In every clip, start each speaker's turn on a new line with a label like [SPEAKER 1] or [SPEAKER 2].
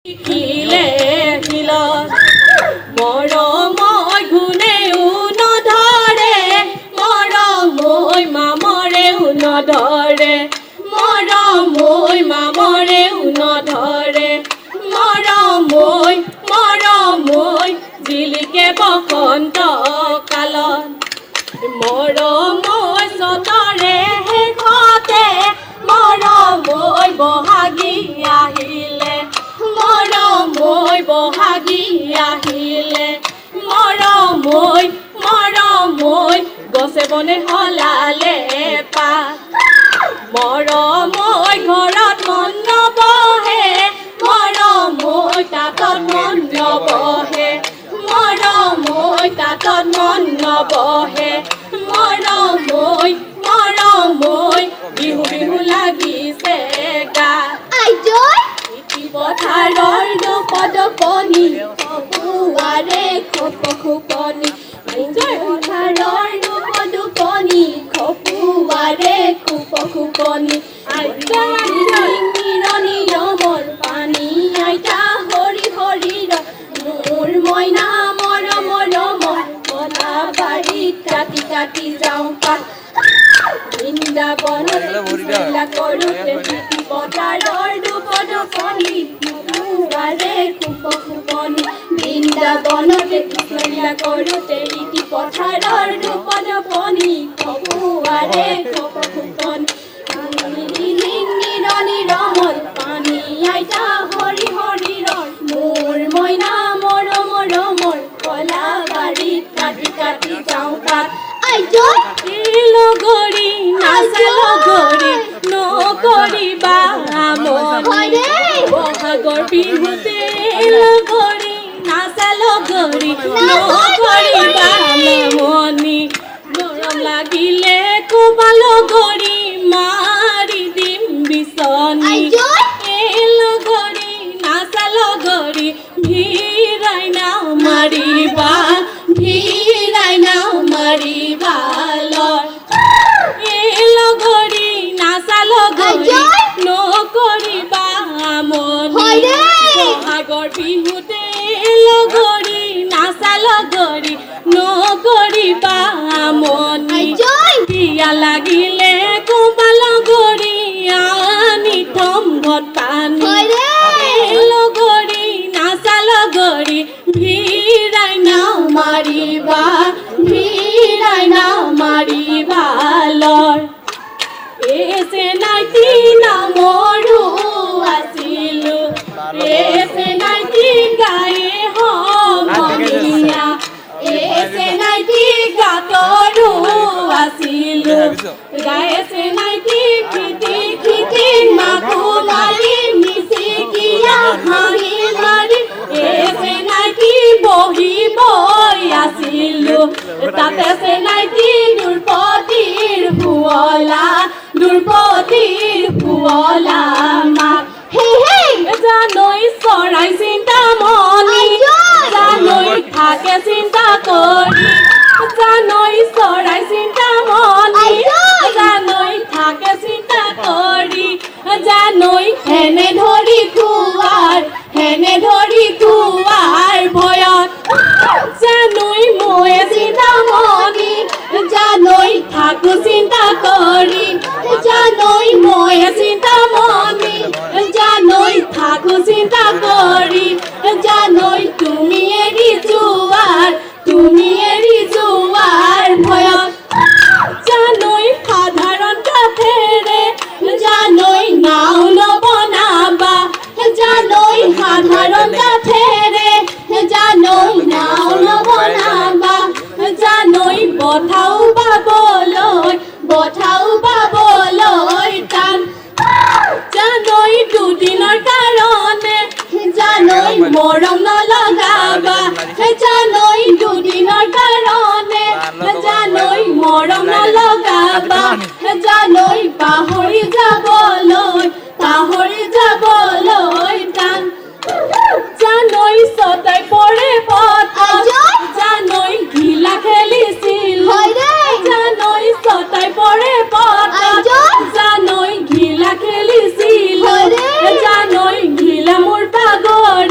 [SPEAKER 1] শিকিলে শিলত মৰমই ঘূণেও নধৰে মৰমৈ মামৰেও নধৰে মৰমৈ মামৰেও নধৰে মৰমৈ জিলিকে বসন্ত কালত মৰমৈ চতৰে শেষতে মৰমৈ বহাগী আহিলে মৰমৈ বহাগী আহিলে মৰমৈ গছে বনে সলালে পাত মৰমৈ ঘৰত মন নবহে মৰমৈ তাঁতত মন নবহে মৰমৈ তাঁতত মন নবহে মৰমৈ বিহু বিহু লাগিছে গাত পথাৰৰ দপদপনি খপুৱাৰে খপখুপনি পথাৰৰ দপদপনি খপুৱাৰে খপখুপনি আইতা নিৰমল পানী আইতা হৰি হৰিৰ মোৰ মইনা মৰম কলা বাৰীত কাটি কাটি যাওঁ পাত বৃন্দাবনত কৰোঁতে পথাৰৰ দপদপনি খপুৱাৰে খপখুপনি বৃন্দাবনতে কৰোঁতে ৰীতি পথাৰৰ দপদপনি খপুৱাৰে খপখুপনি নিৰমল পানী আইতা হৰি হৰিৰ মোৰ মইনা মৰমৰ কলা বাৰীত কাটি কাটি যাওঁ পাত লগৰী নাচে লগৰী নকৰিবা বহাগৰ বিহুতে লগৰী নাচে লগৰী নকৰিবা মনি মৰম লাগিলে ক'বা লগৰী মাৰি দিম বিচনী লগৰী নাচে লগৰী ভিৰাই নাও মাৰিবা লগৰী নাচা লগৰী নকৰিবা মনি বহাগৰ বিহুতে লগৰী নাচা লগৰী নকৰিবা মনি বিয়া লাগিলে ক'বা লগৰী আনি থম ঘৰত পানী লগৰী নাচা লগৰী ভিৰাই নাও মাৰিবা লৰ এছে নাইতি নামৰো আছিলো এছে নাইতি গায়ে সমনীয়া এছে নাইতি গাতৰো আছিলো গায়েছে নাইতি খিতি মাকো মাৰি মিচিকিয়া হাঁহি মাৰি এছে নাইতি বহিব আছিলো তাতে সে নাইতি দুৰ্পতিৰ শুৱলা মাক জানৈ চৰাই চিন্তামণি জানৈ থাকে চিন্তা কৰি জানৈ চৰাই চিন্তামণি জানৈ থাকে চিন্তা কৰি জানৈ হেনে ধৰি খোৱাৰ ভয়ত জানৈ ময়ে চিন্তামণি জানৈ থাকো চিন্তা কৰি জানৈ ময়ে চিন্তামণি জানৈ থাকো চিন্তা কৰি জানৈ তুমি এৰি যোৱাৰ ভয়ত জানৈ সাধাৰণ কাঠেৰে জানৈ নাও নবনাবা জানৈ সাধাৰণ কাঠেৰে জানৈ নাও নবনাবা জানৈ বঠাও পাবলৈ টান জানৈ দুদিনৰ কাৰণে জানৈ মৰম নলগাবা জানৈ দুদিনৰ কাৰণে জানৈ মৰম নলগাবা জানৈ পাহৰি যাবলৈ টান জানৈ ছটাই পৰে পথত জানৈ ঘিলা খেলিছিল জানৈ ছটাই পৰে পথত জানৈ ঘিলা খেলিছিল জানৈ ঘিলা মোৰ পাগল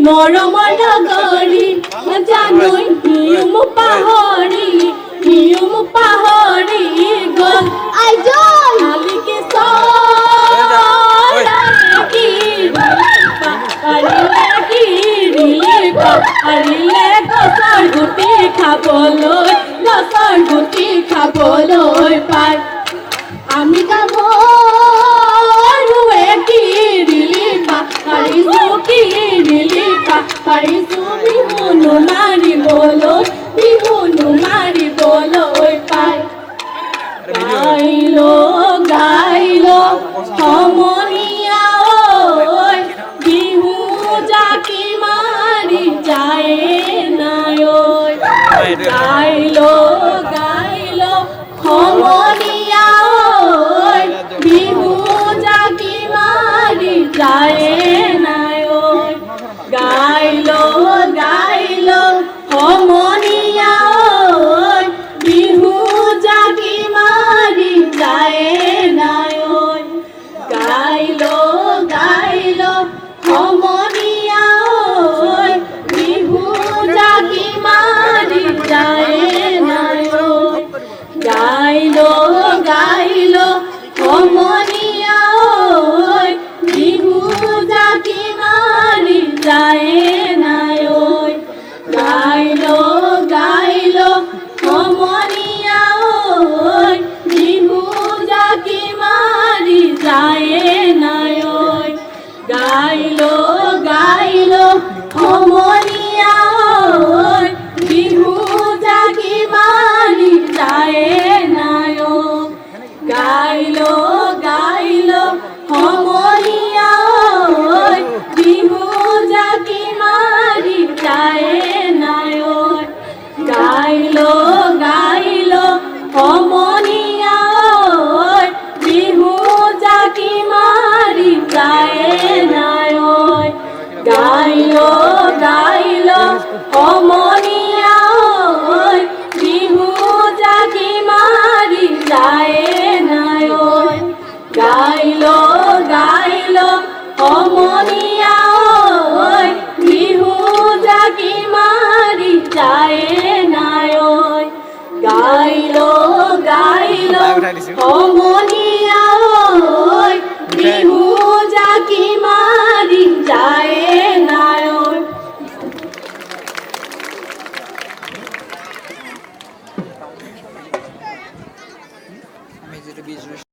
[SPEAKER 1] মৰমৰ লগৰী জানৈ নিয়ম পাহৰি গ'ল শালিকি পাৰিলে গছৰ গুটি খাবলৈ পায় আমি গাব পাৰিছো বিহুনো মাৰিবলৈ পায় গাইলো সমনীয়া ঐ বিহু জাকি মাৰি যায় নাই ঐ গাইলো সমনীয়া ঐ বিহু জাকি মাৰি যায় নাই ঐ গাইলো সমনীয়া ঐ বিহু জাকি মাৰি যায় নাই ঐ গাইলো সমনীয়া ঐ বিহু জাকি মাৰি যায় নাই ঐ গাইলো সমনীয়া ঐ বিহু জাকি মাৰি যায় নাই ঐ গাইলো সমনীয়া ঐ বিহু জাকি মাৰি যায় নাই ঐ গাইলো সমনীয়া ঐ বিহু জাকি মাৰি যায় নাই ঐ গাইলো সমনীয়া ঐ বিহু জাকি মাৰি যায় নাই ঐ গাইলো সমনীয়া ঐ বিহু জাকি মাৰি যায় নাই ঐ গাইলো সমনীয়া ঐ বিহু জাকি মাৰি যায় নাই ঐ গাইলো সমনীয়া ঐ বিহু জাকি মাৰি যায় নাই ঐ গাইলো সমনীয়া ঐ বিহু জাকি মাৰি যায় নাই ঐ
[SPEAKER 2] আমি যেটা